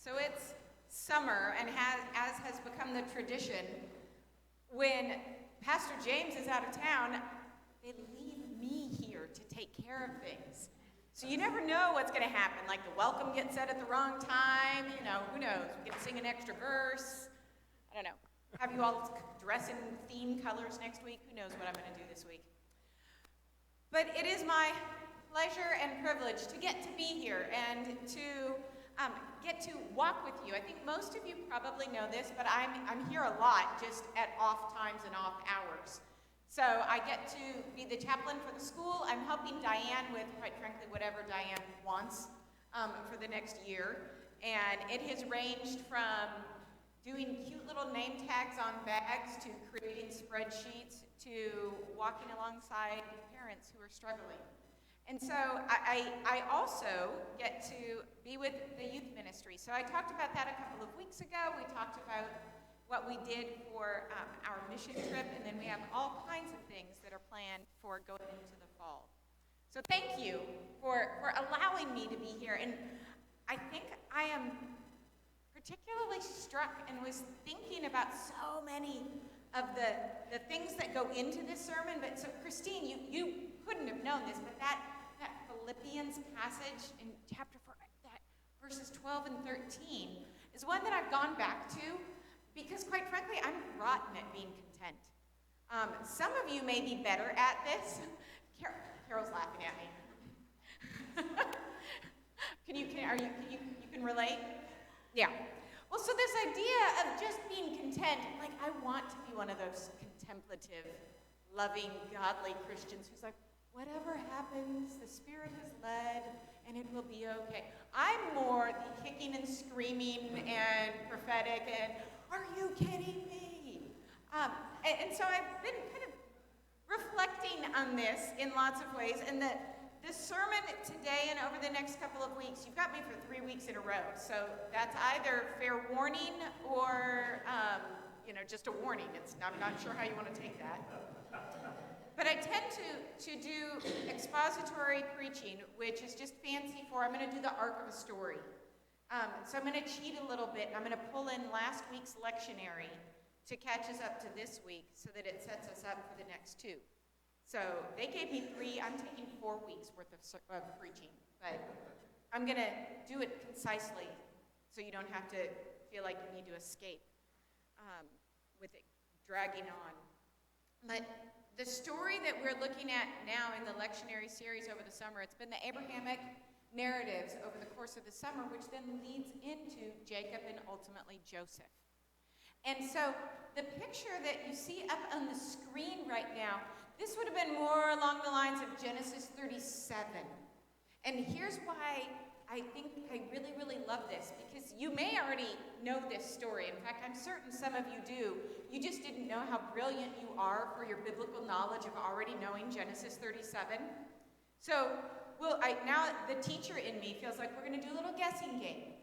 So it's summer, and as has become the tradition, when Pastor James is out of town, they leave me here to take care of things. So you never know what's going to happen. Like the welcome gets said at the wrong time. Who knows? We get to sing an extra verse. I don't know. Have you all dress in theme colors next week? Who knows what I'm going to do this week? But it is my pleasure and privilege to get to be here and to get to walk with you. I think most of you probably know this, but I'm here a lot, just at off times and off hours. So I get to be the chaplain for the school. I'm helping Diane with, quite frankly, whatever Diane wants for the next year. And it has ranged from doing cute little name tags on bags to creating spreadsheets to walking alongside parents who are struggling. And so I also get to be with the youth ministry. So I talked about that a couple of weeks ago. We talked about what we did for our mission trip, and then we have all kinds of things that are planned for going into the fall. So thank you for allowing me to be here. And I think I am particularly struck and was thinking about so many of the things that go into this sermon. But so Christine, you couldn't have known this, but that Philippians passage in chapter 4, that verses 12 and 13, is one that I've gone back to because, quite frankly, I'm rotten at being content. Some of you may be better at this. Carol's laughing at me. You can relate? Yeah. Well, so this idea of just being content, like I want to be one of those contemplative, loving, godly Christians who's like, whatever happens, the Spirit has led, and it will be okay. I'm more the kicking and screaming and prophetic and, are you kidding me? And so I've been kind of reflecting on this in lots of ways, and the sermon today and over the next couple of weeks, you've got me for 3 weeks in a row, so that's either fair warning or, just a warning. I'm not sure how you want to take that. But I tend to do expository preaching, which is just fancy for I'm going to do the arc of a story. So I'm going to cheat a little bit, and I'm going to pull in last week's lectionary to catch us up to this week so that it sets us up for the next 2. So they gave me 3. I'm taking 4 weeks worth of preaching. But I'm going to do it concisely so you don't have to feel like you need to escape with it dragging on. But the story that we're looking at now in the lectionary series over the summer, it's been the Abrahamic narratives over the course of the summer, which then leads into Jacob and ultimately Joseph. And so the picture that you see up on the screen right now, this would have been more along the lines of Genesis 37. And here's why I think I really, really love this, because you may already know this story. In fact, I'm certain some of you do. You just didn't know how brilliant you are for your biblical knowledge of already knowing Genesis 37. So now the teacher in me feels like we're going to do a little guessing game.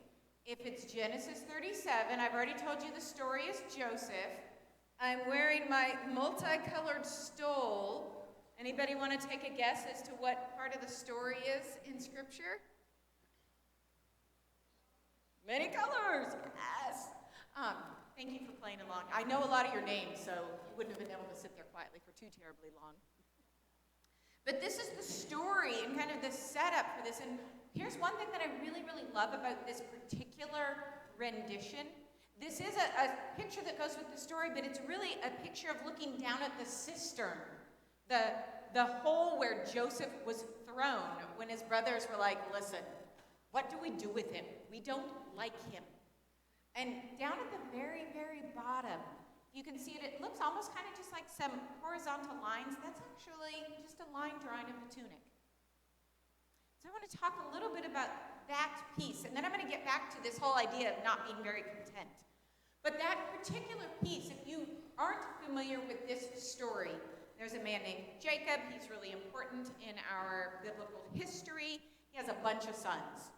If it's Genesis 37, I've already told you the story is Joseph. I'm wearing my multicolored stole. Anybody want to take a guess as to what part of the story is in Scripture? Many colors, yes. Thank you for playing along. I know a lot of your names, so you wouldn't have been able to sit there quietly for too terribly long. But this is the story and kind of the setup for this. And here's one thing that I really, really love about this particular rendition. This is a picture that goes with the story, but it's really a picture of looking down at the cistern, the hole where Joseph was thrown when his brothers were like, listen, what do we do with him? We don't like him. And down at the very, very bottom, you can see it looks almost kind of just like some horizontal lines. That's actually just a line drawing of the tunic. So I want to talk a little bit about that piece, and then I'm going to get back to this whole idea of not being very content. But that particular piece, if you aren't familiar with this story, there's a man named Jacob. He's really important in our biblical history. He has a bunch of sons,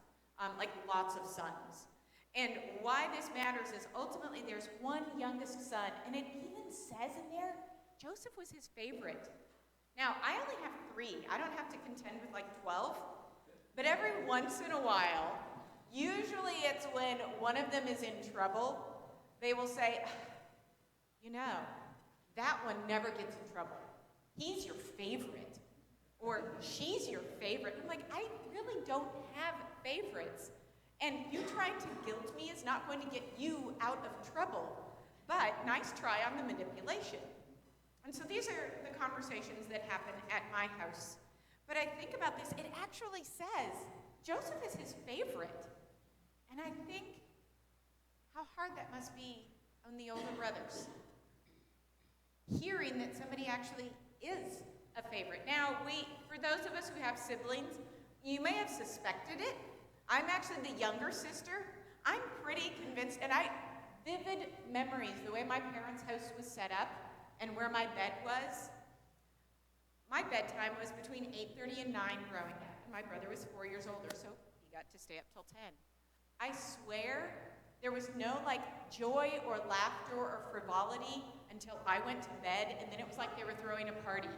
like lots of sons. And why this matters is ultimately there's one youngest son, and it even says in there, Joseph was his favorite. Now, I only have 3. I don't have to contend with like 12. But every once in a while, Usually it's when one of them is in trouble, they will say, you know, that one never gets in trouble. He's your favorite. Or she's your favorite. I'm like, I really don't have favorites. And you trying to guilt me is not going to get you out of trouble. But nice try on the manipulation. And so these are the conversations that happen at my house. But I think about this, it actually says Joseph is his favorite. And I think how hard that must be on the older brothers. Hearing that somebody actually is a favorite. Now, for those of us who have siblings, you may have suspected it. I'm actually the younger sister. I'm pretty convinced, and vivid memories, the way my parents' house was set up and where my bed was. My bedtime was between 8:30 and 9 growing up, and my brother was 4 years older, so he got to stay up till 10. I swear there was no joy or laughter or frivolity until I went to bed, and then it was like they were throwing a party.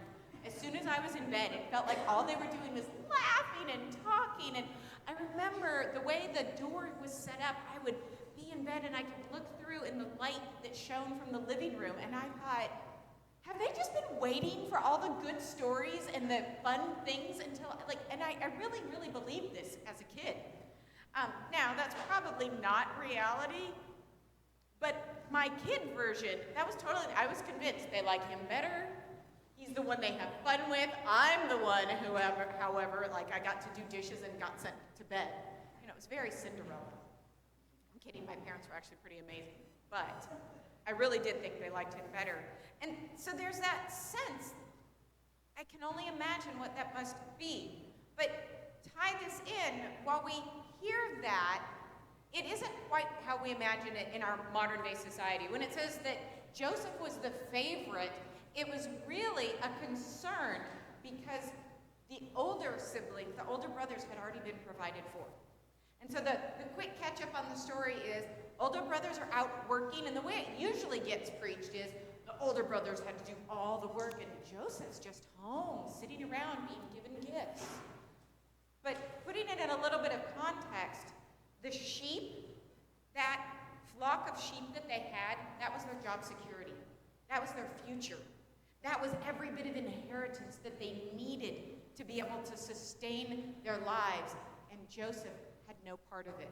As soon as I was in bed, it felt like all they were doing was laughing and talking. And I remember the way the door was set up, I would be in bed and I could look through in the light that shone from the living room. And I thought, have they just been waiting for all the good stories and the fun things until, and I really, really believed this as a kid. Now, that's probably not reality, but my kid version, I was convinced they like him better. He's the one they have fun with. I'm the one, however, I got to do dishes and got sent to bed. It was very Cinderella. I'm kidding, my parents were actually pretty amazing. But I really did think they liked him better. And so there's that sense. I can only imagine what that must be. But tie this in, while we hear that, it isn't quite how we imagine it in our modern day society. When it says that Joseph was the favorite, it was really a concern because the older siblings, the older brothers, had already been provided for. And so the quick catch up on the story is older brothers are out working, and the way it usually gets preached is the older brothers had to do all the work, and Joseph's just home, sitting around being given gifts. But putting it in a little bit of context, the sheep, that flock of sheep that they had, that was their job security. That was their future. That was every bit of inheritance that they needed to be able to sustain their lives. And Joseph had no part of it.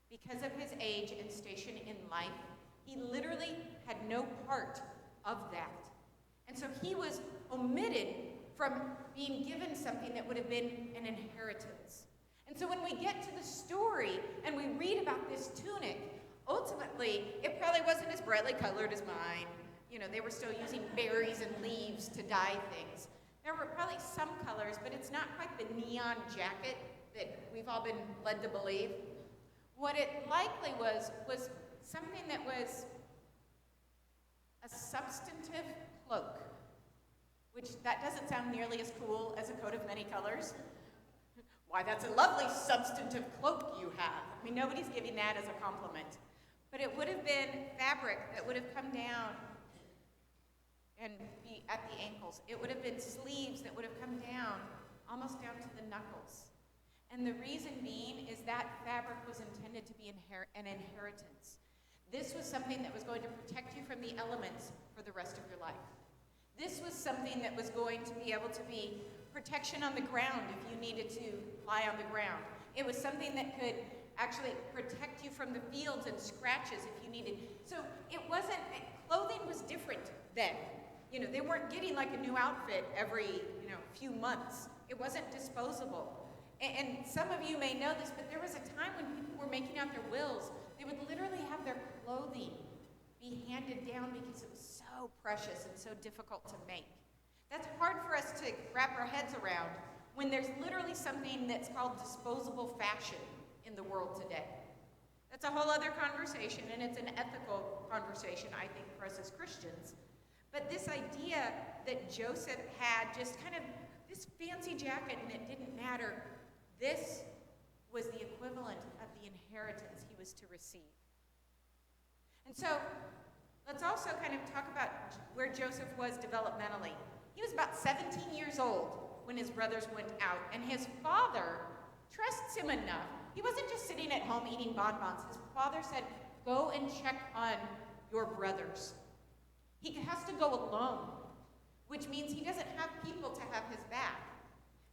Because of his age and station in life, he literally had no part of that. And so he was omitted from being given something that would have been an inheritance. And so when we get to the story and we read about this tunic, ultimately, it probably wasn't as brightly colored as mine. They were still using berries and leaves to dye things. There were probably some colors, but it's not quite the neon jacket that we've all been led to believe. What it likely was something that was a substantive cloak, which that doesn't sound nearly as cool as a coat of many colors. Why, that's a lovely substantive cloak you have. I mean, nobody's giving that as a compliment. But it would have been fabric that would have come down and be at the ankles. It would have been sleeves that would have come down, almost down to the knuckles. And the reason being is that fabric was intended to be an inheritance. This was something that was going to protect you from the elements for the rest of your life. This was something that was going to be able to be protection on the ground if you needed to lie on the ground. It was something that could actually protect you from the fields and scratches if you needed. So clothing was different then. They weren't getting a new outfit every, few months. It wasn't disposable. And some of you may know this, but there was a time when people were making out their wills. They would literally have their clothing be handed down because it was so precious and so difficult to make. That's hard for us to wrap our heads around when there's literally something that's called disposable fashion in the world today. That's a whole other conversation, and it's an ethical conversation, I think, for us as Christians. But this idea that Joseph had just kind of this fancy jacket and it didn't matter, this was the equivalent of the inheritance he was to receive. And so let's also kind of talk about where Joseph was developmentally. He was about 17 years old when his brothers went out, and his father trusts him enough He wasn't just sitting at home eating bonbons. His father said, go and check on your brothers. He has to go alone, which means he doesn't have people to have his back.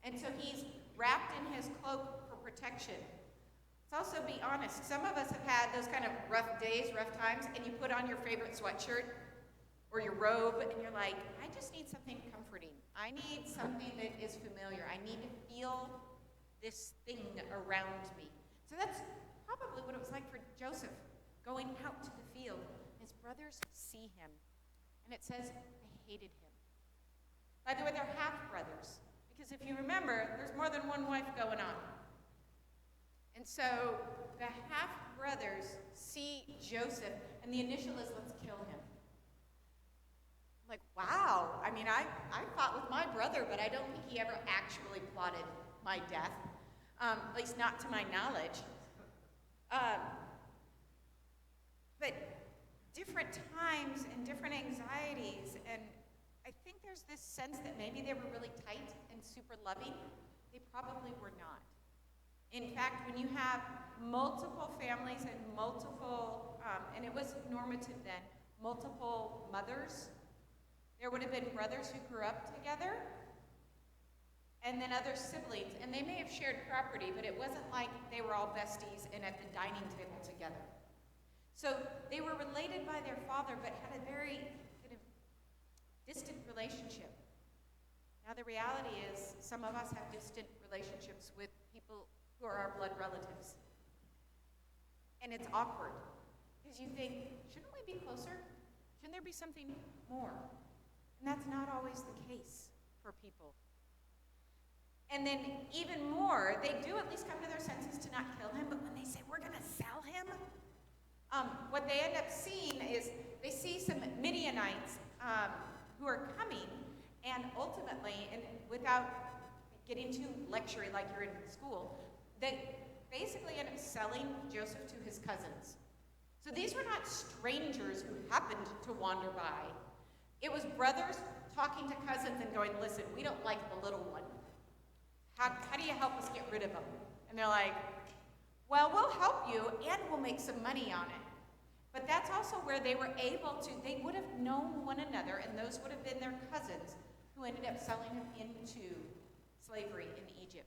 And so he's wrapped in his cloak for protection. Let's also be honest. Some of us have had those kind of rough days, rough times, and you put on your favorite sweatshirt or your robe, and you're like, I just need something comforting. I need something that is familiar. I need to feel this thing around me. So that's probably what it was like for Joseph, going out to the field. His brothers see him, and it says they hated him. By the way, they're half-brothers, because if you remember, there's more than one wife going on. And so the half-brothers see Joseph, and the initial is, let's kill him. Like, wow. I mean, I fought with my brother, but I don't think he ever actually plotted my death, at least not to my knowledge. But different times and different anxieties, and I think there's this sense that maybe they were really tight and super loving. They probably were not. In fact, when you have multiple families and multiple, and it was normative then, multiple mothers, there would have been brothers who grew up together, and then other siblings, and they may have shared property, but it wasn't like they were all besties and at the dining table together. So they were related by their father, but had a very kind of distant relationship. Now the reality is, some of us have distant relationships with people who are our blood relatives. And it's awkward, because you think, shouldn't we be closer? Shouldn't there be something more? And that's not always the case for people. And then even more, they do at least come to their senses to not kill him, but when they say, we're going to sell him, what they end up seeing is they see some Midianites who are coming, and ultimately, and without getting too lectury like you're in school, they basically end up selling Joseph to his cousins. So these were not strangers who happened to wander by. It was brothers talking to cousins and going, listen, we don't like the little one. How do you help us get rid of him? And they're like, well, we'll help you and we'll make some money on it. But that's also where they were able to, they would have known one another, and those would have been their cousins who ended up selling him into slavery in Egypt.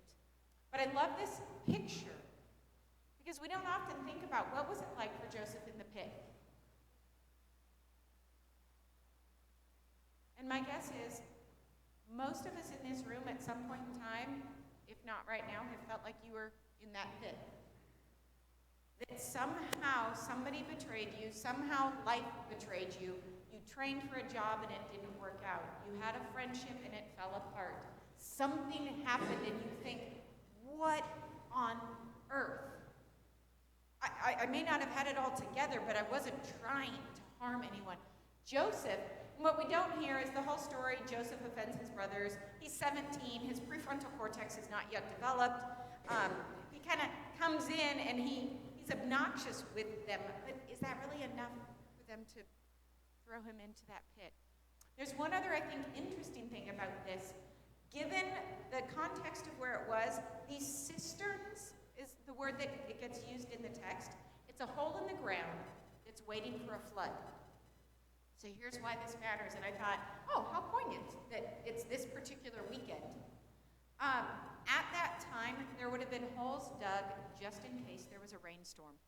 But I love this picture because we don't often think about what was it like for Joseph in the pit. And my guess is most of us in this room at some point in time, if not right now, have felt like you were in that pit. That somehow somebody betrayed you, somehow life betrayed you, you trained for a job and it didn't work out. You had a friendship and it fell apart. Something happened and you think, what on earth? I may not have had it all together, but I wasn't trying to harm anyone. Joseph, what we don't hear is the whole story. Joseph offends his brothers. He's 17. His prefrontal cortex is not yet developed. He kind of comes in and he's obnoxious with them. But is that really enough for them to throw him into that pit? There's one other, I think, interesting thing about this. Given the context of where it was, these cisterns is the word that it gets used in the text. It's a hole in the ground that's waiting for a flood. So here's why this matters. And I thought, oh, how poignant that it's this particular weekend. At that time, there would have been holes dug just in case there was a rainstorm.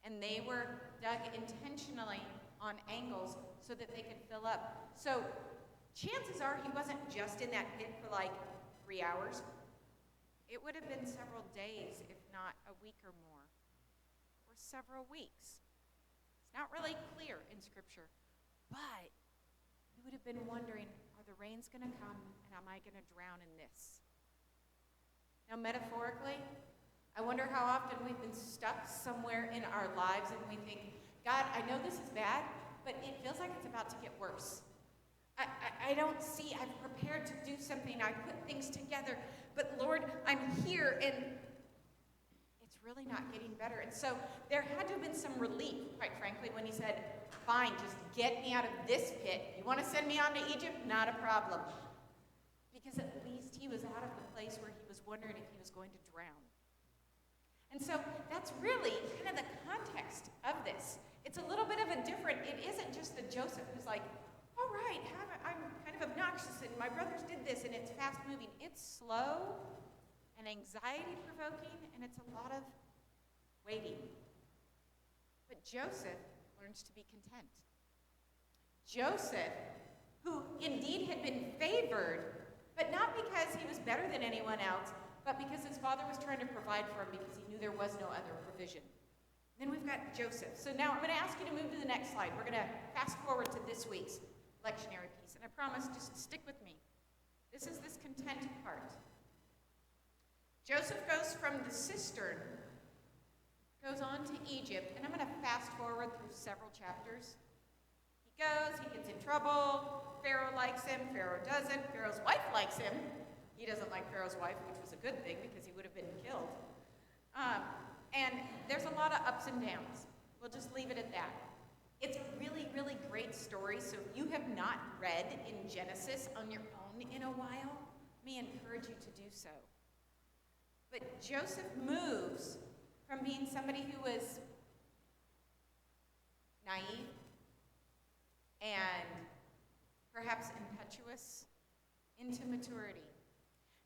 And they were dug intentionally on angles so that they could fill up. So chances are he wasn't just in that pit for like 3 hours. It would have been several days, if not a week or more, or several weeks. It's not really clear in Scripture, but he would have been wondering, are the rains going to come, and am I going to drown in this? Now, metaphorically, I wonder how often we've been stuck somewhere in our lives and we think, God, I know this is bad, but it feels like it's about to get worse. I don't see, I've prepared to do something, I put things together, but Lord, I'm here, and it's really not getting better. And so there had to have been some relief, quite frankly, when he said, fine, just get me out of this pit. You want to send me on to Egypt? Not a problem. Because at least he was out of the place where he was wondering if he was going to drown. And And so that's really kind of the context of this. It's a little bit of a different, it isn't just the Joseph who's like, all right, I'm kind of obnoxious and my brothers did this and it's fast moving. It's slow and anxiety provoking and it's a lot of waiting. But Joseph learns to be content. Joseph, who indeed had been favored, but not because he was better than anyone else, but because his father was trying to provide for him because he knew there was no other provision. Then we've got Joseph. So now I'm going to ask you to move to the next slide. We're going to fast forward to this week's lectionary piece. And I promise, just stick with me. This is this content part. Joseph goes from the cistern, goes on to Egypt, and I'm going to fast forward through several chapters. He goes, he gets in trouble, Pharaoh likes him, Pharaoh doesn't, Pharaoh's wife likes him. He doesn't like Pharaoh's wife, which was a good thing because he would have been killed. And there's a lot of ups and downs. We'll just leave it at that. It's a really, really great story, so if you have not read in Genesis on your own in a while, let me encourage you to do so. But Joseph moves from being somebody who was naive and perhaps impetuous into maturity.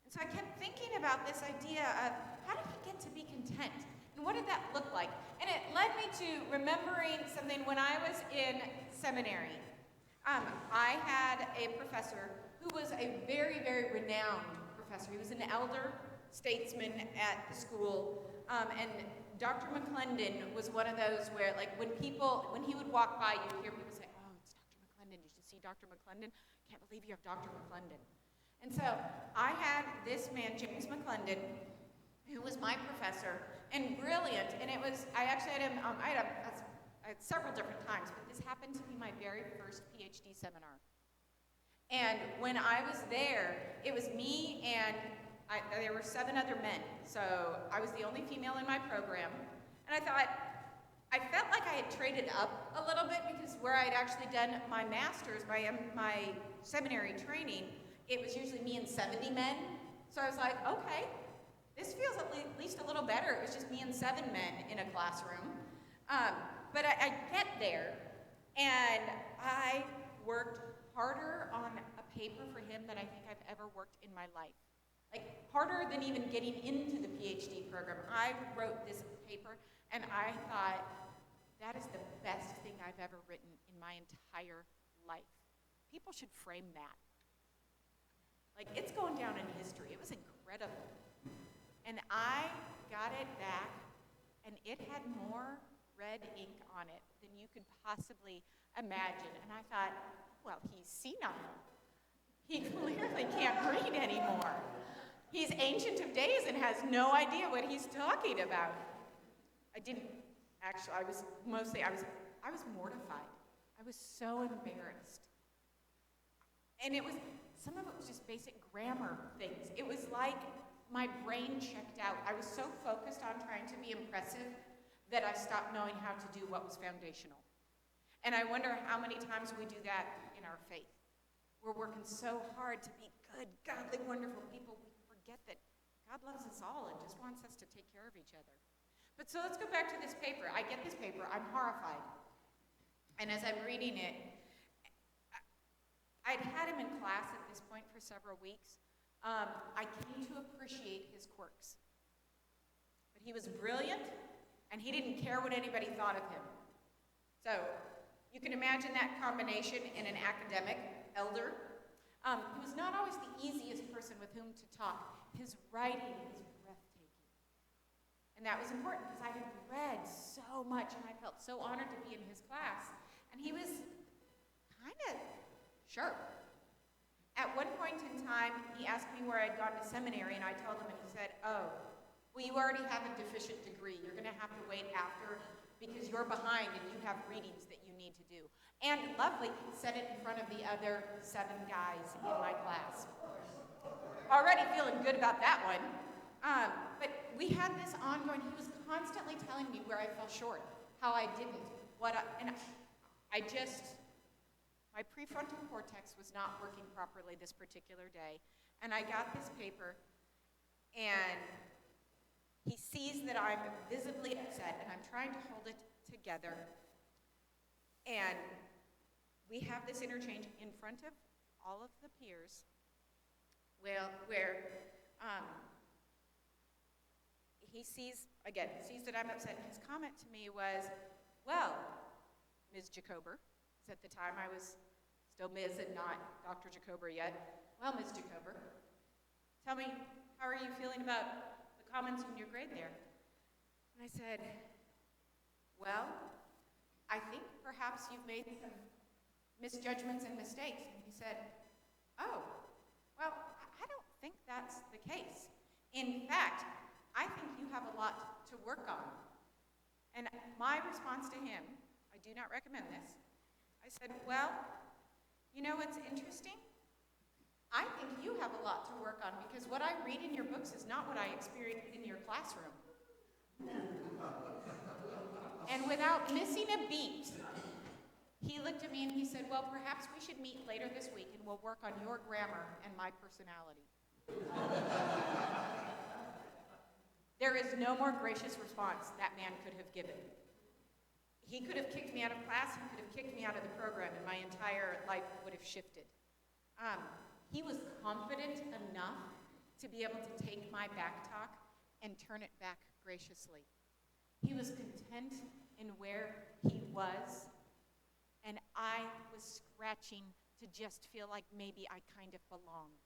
And so I kept thinking about this idea of how did he get to be content? And what did that look like? And it led me to remembering something when I was in seminary. I had a professor who was a very, very renowned professor. He was an elder statesman at the school. And Dr. McClendon was one of those where, like, when he would walk by, you'd hear people say, oh, it's Dr. McClendon. Did you see Dr. McClendon? Can't believe you have Dr. McClendon. And so I had this man, James McClendon, who was my professor, and brilliant. And it was, I actually had him, I had several different times, but this happened to be my very first PhD seminar. And when I was there, it was me and there were 7 other men. So I was the only female in my program. And I felt like I had traded up a little bit because where I had actually done my master's, my seminary training, it was usually me and 70 men. So I was like, okay, this feels at least a little better. It was just me and 7 men in a classroom. But I get there, and I worked harder on a paper for him than I think I've ever worked in my life. Like, harder than even getting into the PhD program. I wrote this paper, and I thought, that is the best thing I've ever written in my entire life. People should frame that. Like, it's going down in history. It was incredible. And I got it back, and it had more red ink on it than you could possibly imagine. And I thought, well, he's senile. He clearly can't read anymore. He's ancient of days and has no idea what he's talking about. I didn't, actually, I was mortified. I was so embarrassed. And some of it was just basic grammar things. It was like my brain checked out. I was so focused on trying to be impressive that I stopped knowing how to do what was foundational. And I wonder how many times we do that in our faith. We're working so hard to be good, godly, wonderful people, we forget that God loves us all and just wants us to take care of each other. But so let's go back to this paper. I get this paper, I'm horrified. And as I'm reading it, I'd had him in class at this point for several weeks. I came to appreciate his quirks. But he was brilliant, and he didn't care what anybody thought of him. So you can imagine that combination in an academic elder. He was not always the easiest person with whom to talk. His writing is breathtaking. And that was important because I had read so much, and I felt so honored to be in his class. And he was kind of sharp. At one point in time, he asked me where I'd gone to seminary, and I told him, and he said, oh, well, you already have a deficient degree. You're going to have to wait after because you're behind and you have readings that you need to do. And lovely, said it in front of the other 7 guys in my class. Already feeling good about that one. But we had this ongoing, he was constantly telling me where I fell short, how I didn't, my prefrontal cortex was not working properly this particular day. And I got this paper, and He sees that I'm visibly upset and I'm trying to hold it together. And we have this interchange in front of all of the peers where he sees that I'm upset. And his comment to me was, well, Ms. Jacober, because at the time I was still Ms. and not Dr. Jacober yet. Well, Ms. Jacober, tell me, how are you feeling about the comments in your grade there? And I said, well, I think perhaps you've made some misjudgments and mistakes. And he said, oh, well, I don't think that's the case. In fact, I think you have a lot to work on. And my response to him, I do not recommend this, I said, well, you know what's interesting? I think you have a lot to work on because what I read in your books is not what I experience in your classroom. And without missing a beat, he looked at me and he said, well, perhaps we should meet later this week and we'll work on your grammar and my personality. There is no more gracious response that man could have given. He could have kicked me out of class, he could have kicked me out of the program, and my entire life would have shifted. He was confident enough to be able to take my back talk and turn it back graciously. He was content in where he was, and I was scratching to just feel like maybe I kind of belonged.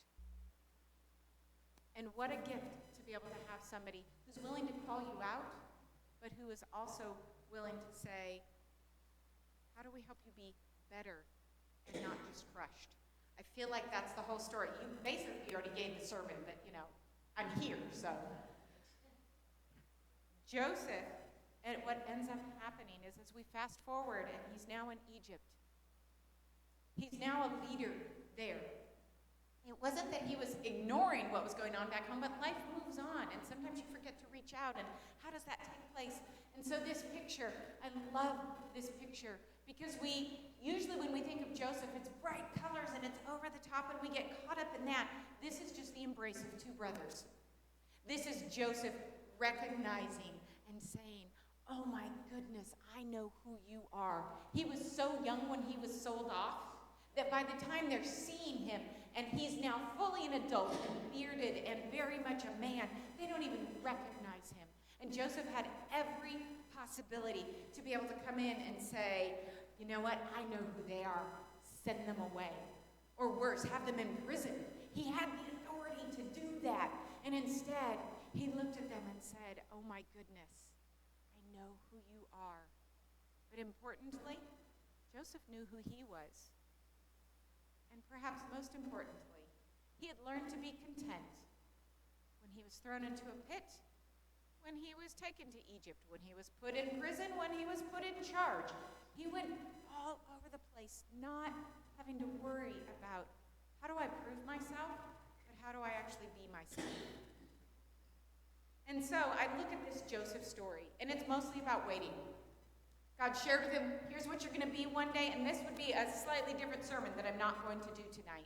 And what a gift to be able to have somebody who's willing to call you out, but who is also willing to say, how do we help you be better and not just crushed? I feel like that's the whole story. You basically already gave the sermon, but I'm here, so. Joseph, and what ends up happening is as we fast forward, and he's now in Egypt. He's now a leader there. It wasn't that he was ignoring what was going on back home, but life moves on, and sometimes you forget to reach out, and how does that take place? And so this picture, I love this picture, because usually when we think of Joseph, it's bright colors, and it's over the top, and we get caught up in that. This is just the embrace of two brothers. This is Joseph recognizing and saying, oh my goodness, I know who you are. He was so young when he was sold off, that by the time they're seeing him, and he's now fully an adult and bearded and very much a man, they don't even recognize him. And Joseph had every possibility to be able to come in and say, you know what, I know who they are, send them away. Or worse, have them in prison. He had the authority to do that. And instead, he looked at them and said, oh my goodness, I know who you are. But importantly, Joseph knew who he was. And perhaps most importantly, he had learned to be content when he was thrown into a pit, when he was taken to Egypt, when he was put in prison, when he was put in charge. He went all over the place, not having to worry about how do I prove myself, but how do I actually be myself. And so I look at this Joseph story, and it's mostly about waiting. God shared with him, here's what you're going to be one day, and this would be a slightly different sermon that I'm not going to do tonight.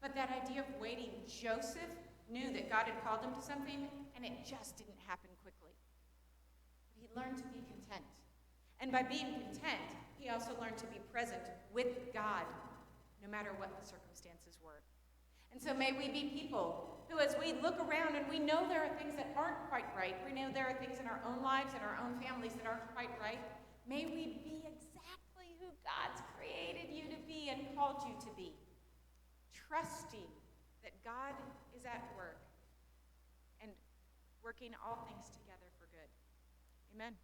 But that idea of waiting, Joseph knew that God had called him to something, and it just didn't happen quickly. But he learned to be content. And by being content, he also learned to be present with God, no matter what the circumstances were. And so may we be people who, as we look around and we know there are things that aren't quite right, we know there are things in our own lives and our own families that aren't quite right, may we be exactly who God's created you to be and called you to be, trusting that God is at work and working all things together for good. Amen.